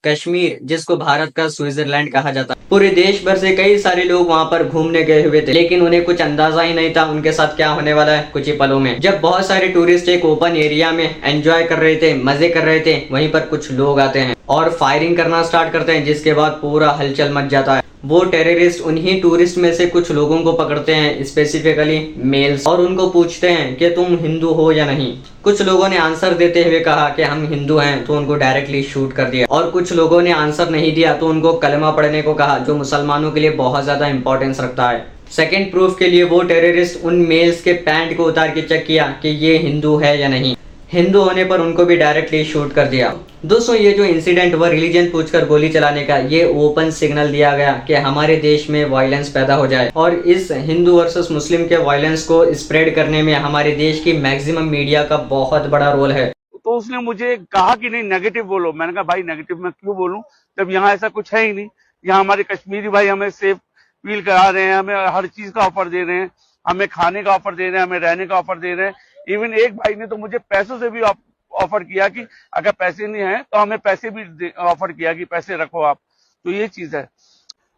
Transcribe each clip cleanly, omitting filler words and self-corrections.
कश्मीर, जिसको भारत का स्विट्जरलैंड कहा जाता है, पूरे देश भर से कई सारे लोग वहां पर घूमने गए हुए थे, लेकिन उन्हें कुछ अंदाजा ही नहीं था उनके साथ क्या होने वाला है कुछ ही पलों में। जब बहुत सारे टूरिस्ट एक ओपन एरिया में एंजॉय कर रहे थे, मजे कर रहे थे, वहीं पर कुछ लोग आते हैं और फायरिंग करना स्टार्ट करते हैं, जिसके बाद पूरा हलचल मच जाता है। वो टेररिस्ट उन्हीं टूरिस्ट में से कुछ लोगों को पकड़ते हैं, स्पेसिफिकली मेल्स, और उनको पूछते हैं कि तुम हिंदू हो या नहीं। कुछ लोगों ने आंसर देते हुए कहा कि हम हिंदू हैं, तो उनको डायरेक्टली शूट कर दिया, और कुछ लोगों ने आंसर नहीं दिया तो उनको कलमा पढ़ने को कहा, जो मुसलमानों के लिए बहुत ज्यादा इंपॉर्टेंस रखता है। सेकेंड प्रूफ के लिए वो टेररिस्ट उन मेल्स के पैंट को उतार के चेक किया कि ये हिंदू है या नहीं। हिंदू होने पर उनको भी डायरेक्टली शूट कर दिया। दोस्तों, ये जो इंसिडेंट हुआ रिलीजन पूछकर गोली चलाने का, ये ओपन सिग्नल दिया गया कि हमारे देश में वायलेंस पैदा हो जाए, और इस हिंदू वर्सेस मुस्लिम के वायलेंस को स्प्रेड करने में हमारे देश की मैक्सिमम मीडिया का बहुत बड़ा रोल है। तो उसने मुझे कहा कि नहीं नेगेटिव बोलो। मैंने कहा भाई नेगेटिव मैं क्यों बोलूं जब यहाँ ऐसा कुछ है ही नहीं। यहाँ हमारे कश्मीरी भाई हमें सेफ फील करा रहे हैं, हमें हर चीज का ऑफर दे रहे हैं, हमें खाने का ऑफर दे रहे हैं, हमें रहने का ऑफर दे रहे हैं। इवन एक भाई ने तो मुझे पैसों से भी ऑफर किया कि अगर पैसे नहीं है तो हमें पैसे भी ऑफर किया कि पैसे रखो आप। तो ये चीज है।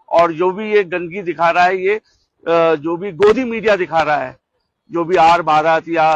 और जो भी ये गंदगी दिखा रहा है, ये जो भी गोदी मीडिया दिखा रहा है, जो भी आर भारत या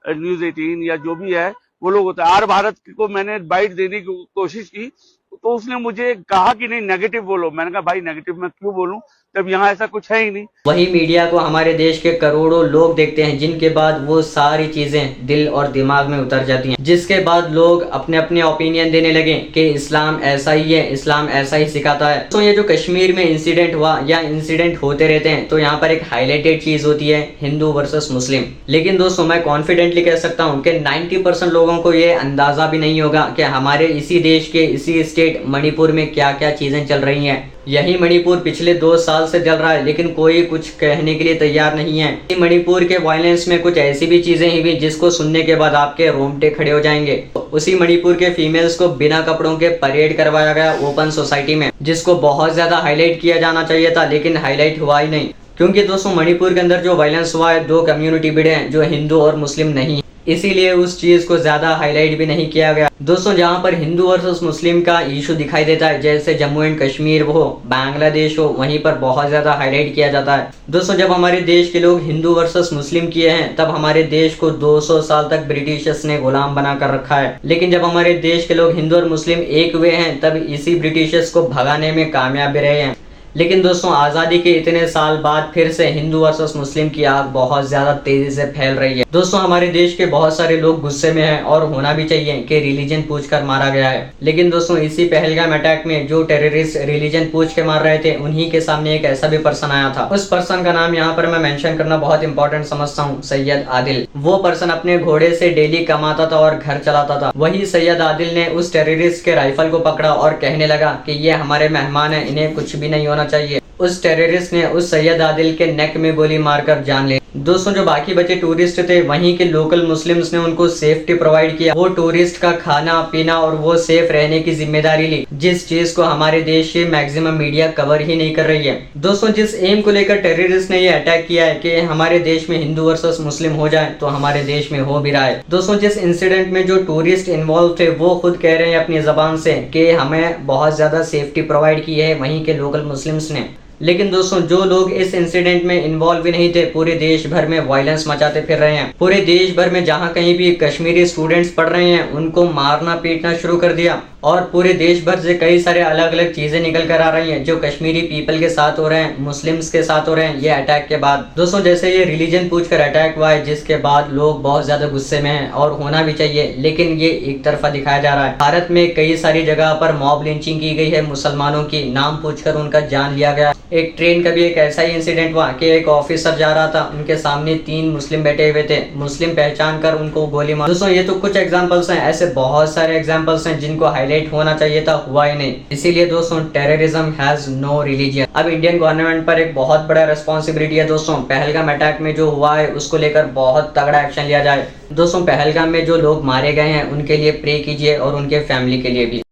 न्यूज 18 या जो भी है वो लोग होता है। आर भारत को मैंने बाइट देने की कोशिश की तो उसने मुझे कहा कि नहीं नेगेटिव बोलो। मैंने कहा भाई नेगेटिव मैं क्यों बोलूं जब यहाँ ऐसा कुछ है ही नहीं। वही मीडिया को हमारे देश के करोड़ों लोग देखते हैं, जिनके बाद वो सारी चीजें दिल और दिमाग में उतर जाती हैं, जिसके बाद लोग अपने अपने ओपिनियन देने लगे कि इस्लाम ऐसा ही है, इस्लाम ऐसा ही सिखाता है। तो ये जो कश्मीर में इंसिडेंट हुआ या इंसिडेंट होते रहते हैं, तो यहाँ पर एक हाईलाइटेड चीज होती है हिंदू वर्सेस मुस्लिम। लेकिन दोस्तों, मैं कॉन्फिडेंटली कह सकता हूँ कि 90% लोगों को ये अंदाजा भी नहीं होगा कि हमारे इसी देश के इसी स्टेट मणिपुर में क्या क्या चीजें चल रही हैं। यही मणिपुर पिछले 2 साल से जल रहा है, लेकिन कोई कुछ कहने के लिए तैयार नहीं है। मणिपुर के वायलेंस में कुछ ऐसी भी चीजें हुई जिसको सुनने के बाद आपके रोंगटे खड़े हो जाएंगे। उसी मणिपुर के फीमेल्स को बिना कपड़ों के परेड करवाया गया ओपन सोसाइटी में, जिसको बहुत ज्यादा हाईलाइट किया जाना चाहिए था, लेकिन हाईलाइट हुआ ही नहीं। क्योंकि दोस्तों, मणिपुर के अंदर जो वायलेंस हुआ है, 2 कम्युनिटी भिड़े हैं जो हिंदू और मुस्लिम नहीं, इसीलिए उस चीज को ज्यादा हाईलाइट भी नहीं किया गया। दोस्तों, जहां पर हिंदू वर्सेस मुस्लिम का इशू दिखाई देता है, जैसे जम्मू एंड कश्मीर हो, बांग्लादेश हो, वहीं पर बहुत ज्यादा हाईलाइट किया जाता है। दोस्तों, जब हमारे देश के लोग हिंदू वर्सेस मुस्लिम किए हैं, तब हमारे देश को 200 साल तक ब्रिटिशर्स ने गुलाम बना कर रखा है। लेकिन जब हमारे देश के लोग हिंदू और मुस्लिम एक हुए हैं, तब इसी ब्रिटिशर्स को भगाने में कामयाब रहे हैं। लेकिन दोस्तों, आज़ादी के इतने साल बाद फिर से हिंदू वर्सेस मुस्लिम की आग बहुत ज्यादा तेजी से फैल रही है। दोस्तों, हमारे देश के बहुत सारे लोग गुस्से में हैं, और होना भी चाहिए कि रिलीजन पूछकर मारा गया है। लेकिन दोस्तों, इसी पहलगाम अटैक में जो टेररिस्ट रिलीजन पूछ के मार रहे थे, उन्हीं के सामने एक ऐसा भी पर्सन आया था। उस पर्सन का नाम यहाँ पर मैं मेंशन करना बहुत इंपॉर्टेंट समझता हूँ, सैयद आदिल। वो पर्सन अपने घोड़े से डेली कमाता था और घर चलाता था। वही सैयद आदिल ने उस टेररिस्ट के राइफल को पकड़ा और कहने लगा कि ये हमारे मेहमान है, इन्हें कुछ भी नहीं होना चाहिए। उस टेररिस्ट ने उस सैयद आदिल के नेक में गोली मारकर जान ली। दोस्तों, जो बाकी बचे टूरिस्ट थे, वहीं के लोकल मुस्लिम्स ने उनको सेफ्टी प्रोवाइड किया। वो टूरिस्ट का खाना पीना और वो सेफ रहने की जिम्मेदारी ली, जिस चीज को हमारे देश की मैक्सिमम मीडिया कवर ही नहीं कर रही है। दोस्तों, जिस एम को लेकर टेररिस्ट ने ये अटैक किया है कि हमारे देश में हिंदू वर्सेस मुस्लिम हो जाए, तो हमारे देश में हो भी रहा है। दोस्तों, जिस इंसिडेंट में जो टूरिस्ट इन्वॉल्व थे, वो खुद कह रहे हैं अपनी जबान से कि हमें बहुत ज्यादा सेफ्टी प्रोवाइड की है वहीं के लोकल मुस्लिम्स ने। लेकिन दोस्तों, जो लोग इस इंसिडेंट में इन्वॉल्व भी नहीं थे, पूरे देश भर में वायलेंस मचाते फिर रहे हैं। पूरे देश भर में जहां कहीं भी कश्मीरी स्टूडेंट्स पढ़ रहे हैं, उनको मारना पीटना शुरू कर दिया, और पूरे देश भर से कई सारे अलग अलग चीजें निकल कर आ रही हैं जो कश्मीरी पीपल के साथ हो रहे हैं, मुस्लिम्स के साथ हो रहे हैं ये अटैक के बाद। दोस्तों, जैसे ये रिलीजन पूछकर अटैक हुआ है, जिसके बाद लोग बहुत ज्यादा गुस्से में हैं, और होना भी चाहिए, लेकिन ये एक तरफा दिखाया जा रहा है। भारत में कई सारी जगह पर मॉब लिंचिंग की गई है मुसलमानों की, नाम पूछकर उनका जान लिया गया। एक ट्रेन का भी एक ऐसा ही इंसिडेंट हुआ कि एक ऑफिसर जा रहा था, उनके सामने 3 मुस्लिम बैठे हुए थे, मुस्लिम पहचान कर उनको गोली मार। दोस्तों, ये तो कुछ एग्जांपल्स हैं, ऐसे बहुत सारे एग्जांपल्स हैं जिनको हाईलाइट होना चाहिए था, हुआ ही नहीं। इसीलिए दोस्तों, टेररिज्म हैज नो रिलीजन। अब इंडियन गवर्नमेंट पर एक बहुत बड़ा रिस्पॉन्सिबिलिटी है दोस्तों। पहलगाम अटैक में जो हुआ है, उसको लेकर बहुत तगड़ा एक्शन लिया जाए। दोस्तों, पहलगाम में जो लोग मारे गए हैं, उनके लिए प्रे कीजिए, और उनके फैमिली के लिए भी।